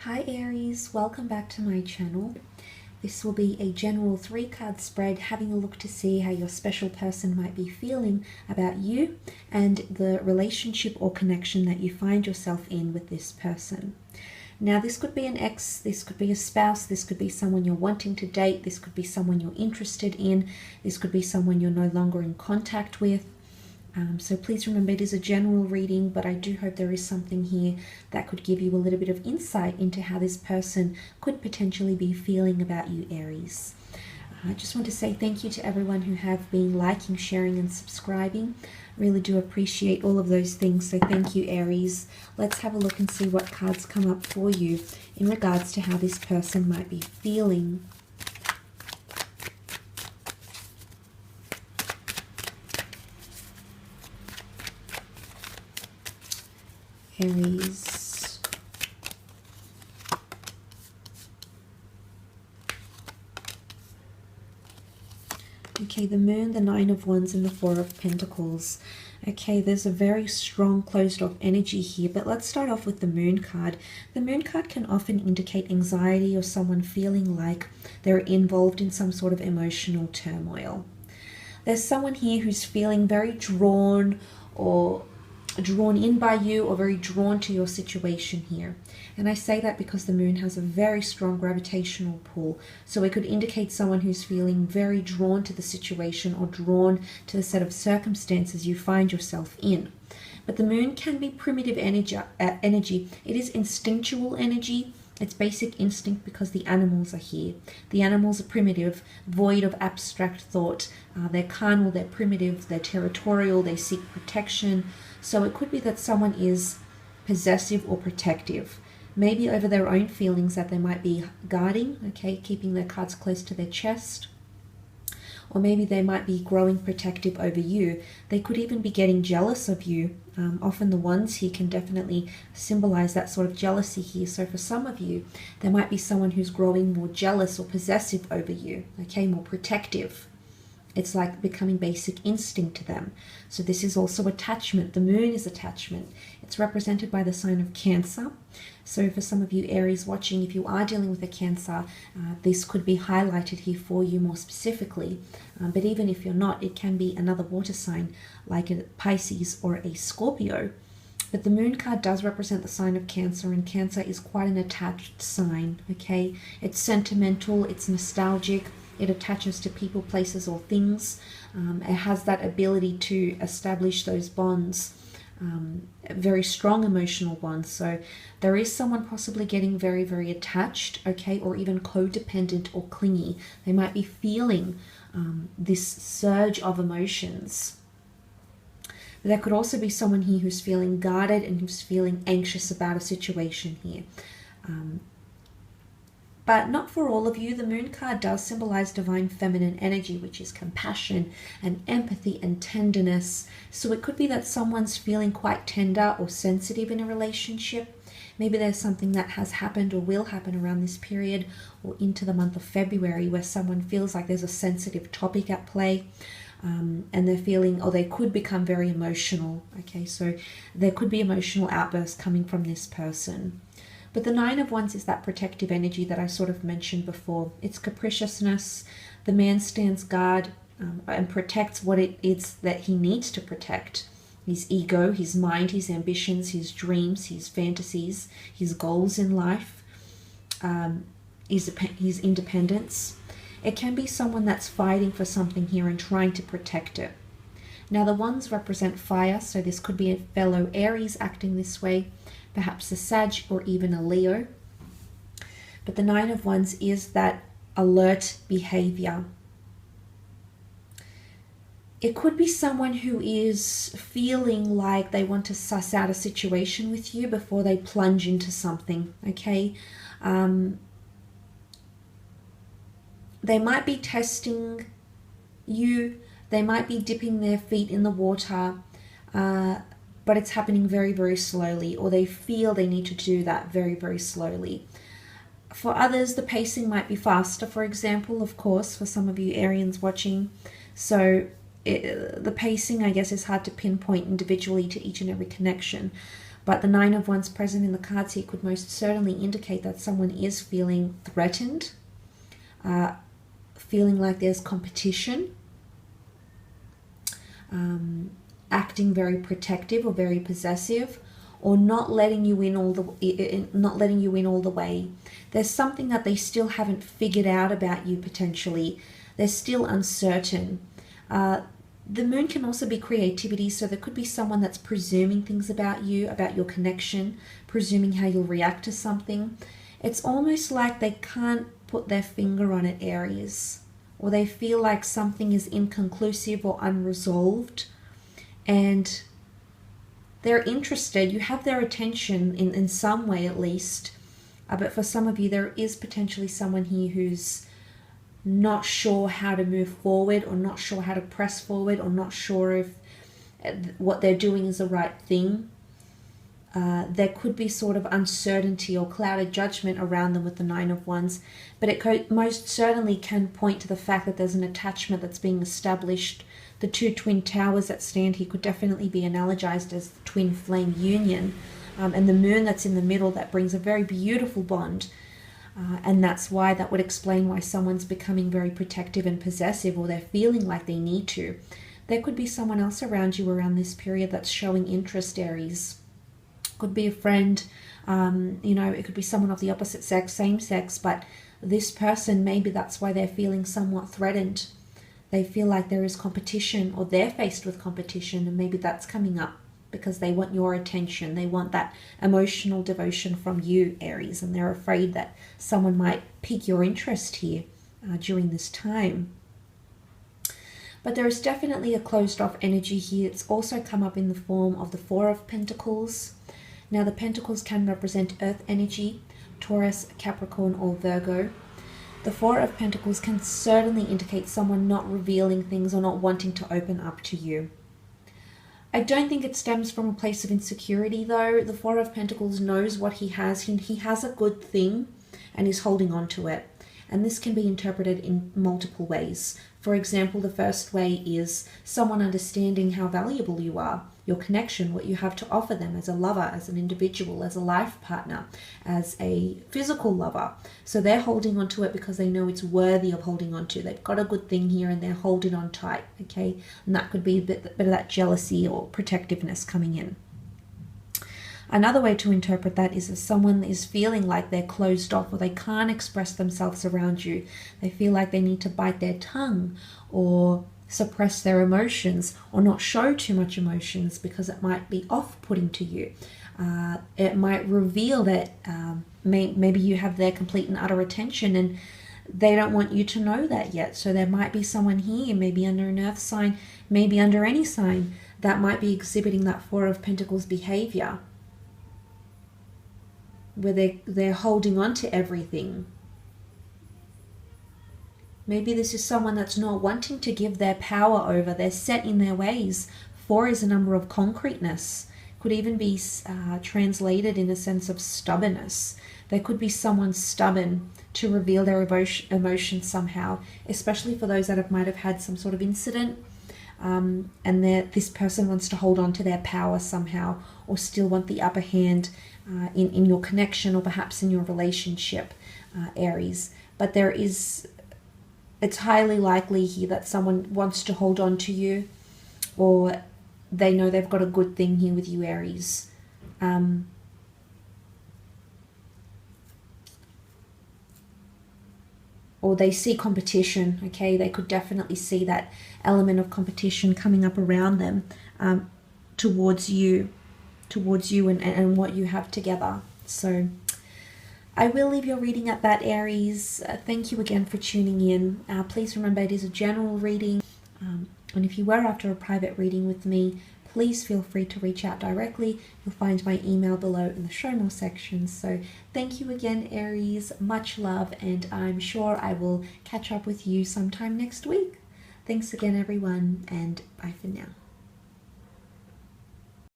Hi Aries, welcome back to my channel. This will be a general 3-card spread, having a look to see how your special person might be feeling about you and the relationship or connection that you find yourself in with this person. Now this could be an ex, this could be a spouse, this could be someone you're wanting to date, this could be someone you're interested in, this could be someone you're no longer in contact with. So please remember, it is a general reading, but I do hope there is something here that could give you a little bit of insight into how this person could potentially be feeling about you, Aries. I just want to say thank you to everyone who have been liking, sharing, and subscribing. Really do appreciate all of those things, so thank you, Aries. Let's have a look and see what cards come up for you in regards to how this person might be feeling. Aries. Okay, the Moon, the Nine of Wands, and the Four of Pentacles. Okay, there's a very strong closed-off energy here, but let's start off with the Moon card. The Moon card can often indicate anxiety or someone feeling like they're involved in some sort of emotional turmoil. There's someone here who's feeling very drawn in by you, or very drawn to your situation here. And I say that because the Moon has a very strong gravitational pull, so it could indicate someone who's feeling very drawn to the situation or drawn to the set of circumstances you find yourself in. But the Moon can be primitive energy. It is instinctual energy. It's basic instinct because the animals are here. The animals are primitive, void of abstract thought. They're carnal, they're primitive, they're territorial, they seek protection. So it could be that someone is possessive or protective, maybe over their own feelings that they might be guarding, okay, keeping their cards close to their chest. Or maybe they might be growing protective over you. They could even be getting jealous of you. Often the wands here can definitely symbolize that sort of jealousy here. So for some of you, there might be someone who's growing more jealous or possessive over you, okay, more protective. It's like becoming basic instinct to them. So this is also attachment. The Moon is attachment. It's represented by the sign of Cancer. So for some of you Aries watching, if you are dealing with a Cancer, this could be highlighted here for you more specifically. But even if you're not, it can be another water sign like a Pisces or a Scorpio. But the Moon card does represent the sign of Cancer, and Cancer is quite an attached sign, okay? It's sentimental, it's nostalgic. It attaches to people, places, or things. It has that ability to establish those bonds, very strong emotional bonds. So there is someone possibly getting very, very attached, okay, or even codependent or clingy. They might be feeling this surge of emotions. But there could also be someone here who's feeling guarded and who's feeling anxious about a situation here. But not for all of you. The Moon card does symbolize divine feminine energy, which is compassion and empathy and tenderness. So it could be that someone's feeling quite tender or sensitive in a relationship. Maybe there's something that has happened or will happen around this period or into the month of February where someone feels like there's a sensitive topic at play. And they're feeling, or they could become very emotional. Okay, so there could be emotional outbursts coming from this person. But the Nine of Wands is that protective energy that I sort of mentioned before. It's capriciousness. The man stands guard and protects what it is that he needs to protect. His ego, his mind, his ambitions, his dreams, his fantasies, his goals in life, his independence. It can be someone that's fighting for something here and trying to protect it. Now the wands represent fire, so this could be a fellow Aries acting this way, perhaps a Sag or even a Leo. But the Nine of Wands is that alert behavior. It could be someone who is feeling like they want to suss out a situation with you before they plunge into something, okay? They might be testing you. They might be dipping their feet in the water, but it's happening very, very slowly, or they feel they need to do that very, very slowly. For others, the pacing might be faster, for example, of course, for some of you Arians watching. So the pacing, I guess, is hard to pinpoint individually to each and every connection. But the Nine of Wands present in the cards here could most certainly indicate that someone is feeling threatened, feeling like there's competition, acting very protective or very possessive, or not letting you in all the way. There's something that they still haven't figured out about you potentially. They're still uncertain. The moon can also be creativity, so there could be someone that's presuming things about you, about your connection, presuming how you'll react to something. It's almost like they can't put their finger on it, Aries, or they feel like something is inconclusive or unresolved, and they're interested. You have their attention in some way at least, but for some of you there is potentially someone here who's not sure how to move forward, or not sure how to press forward, or not sure if what they're doing is the right thing. There could be sort of uncertainty or clouded judgment around them with the Nine of Wands, but it most certainly can point to the fact that there's an attachment that's being established. The two twin towers that stand here could definitely be analogized as the twin flame union, and the moon that's in the middle, that brings a very beautiful bond. And that's why that would explain why someone's becoming very protective and possessive, or they're feeling like they need to. There could be someone else around you around this period that's showing interest, Aries. Could be a friend, it could be someone of the opposite sex, same sex, but this person, maybe that's why they're feeling somewhat threatened. They feel like there is competition, or they're faced with competition, and maybe that's coming up because they want your attention. They want that emotional devotion from you, Aries, and they're afraid that someone might pique your interest here during this time. But there is definitely a closed off energy here. It's also come up in the form of the Four of Pentacles. Now the Pentacles can represent earth energy, Taurus, Capricorn, or Virgo. The Four of Pentacles can certainly indicate someone not revealing things or not wanting to open up to you. I don't think it stems from a place of insecurity though. The Four of Pentacles knows what he has. He has a good thing and is holding on to it. And this can be interpreted in multiple ways. For example, the first way is someone understanding how valuable you are, your connection, what you have to offer them as a lover, as an individual, as a life partner, as a physical lover. So they're holding on to it because they know it's worthy of holding on to. They've got a good thing here and they're holding on tight, okay? And that could be a bit of that jealousy or protectiveness coming in. Another way to interpret that is if someone is feeling like they're closed off, or they can't express themselves around you. They feel like they need to bite their tongue or suppress their emotions, or not show too much emotions because it might be off-putting to you. It might reveal that maybe you have their complete and utter attention and they don't want you to know that yet. So there might be someone here, maybe under an earth sign, maybe under any sign, that might be exhibiting that Four of Pentacles behavior, where they're holding on to everything. Maybe this is someone that's not wanting to give their power over. They're set in their ways. Four is a number of concreteness. Could even be translated in a sense of stubbornness. There could be someone stubborn to reveal their emotions somehow, especially for those that might have had some sort of incident, and this person wants to hold on to their power somehow, or still want the upper hand in your connection, or perhaps in your relationship, Aries. But it's highly likely here that someone wants to hold on to you, or they know they've got a good thing here with you, Aries. Or they see competition, okay? They could definitely see that element of competition coming up around them, towards you and what you have together. So I will leave your reading at that, Aries. Thank you again for tuning in. Please remember it is a general reading. And if you were after a private reading with me, please feel free to reach out directly. You'll find my email below in the show more section. So thank you again, Aries. Much love, and I'm sure I will catch up with you sometime next week. Thanks again, everyone, and bye for now.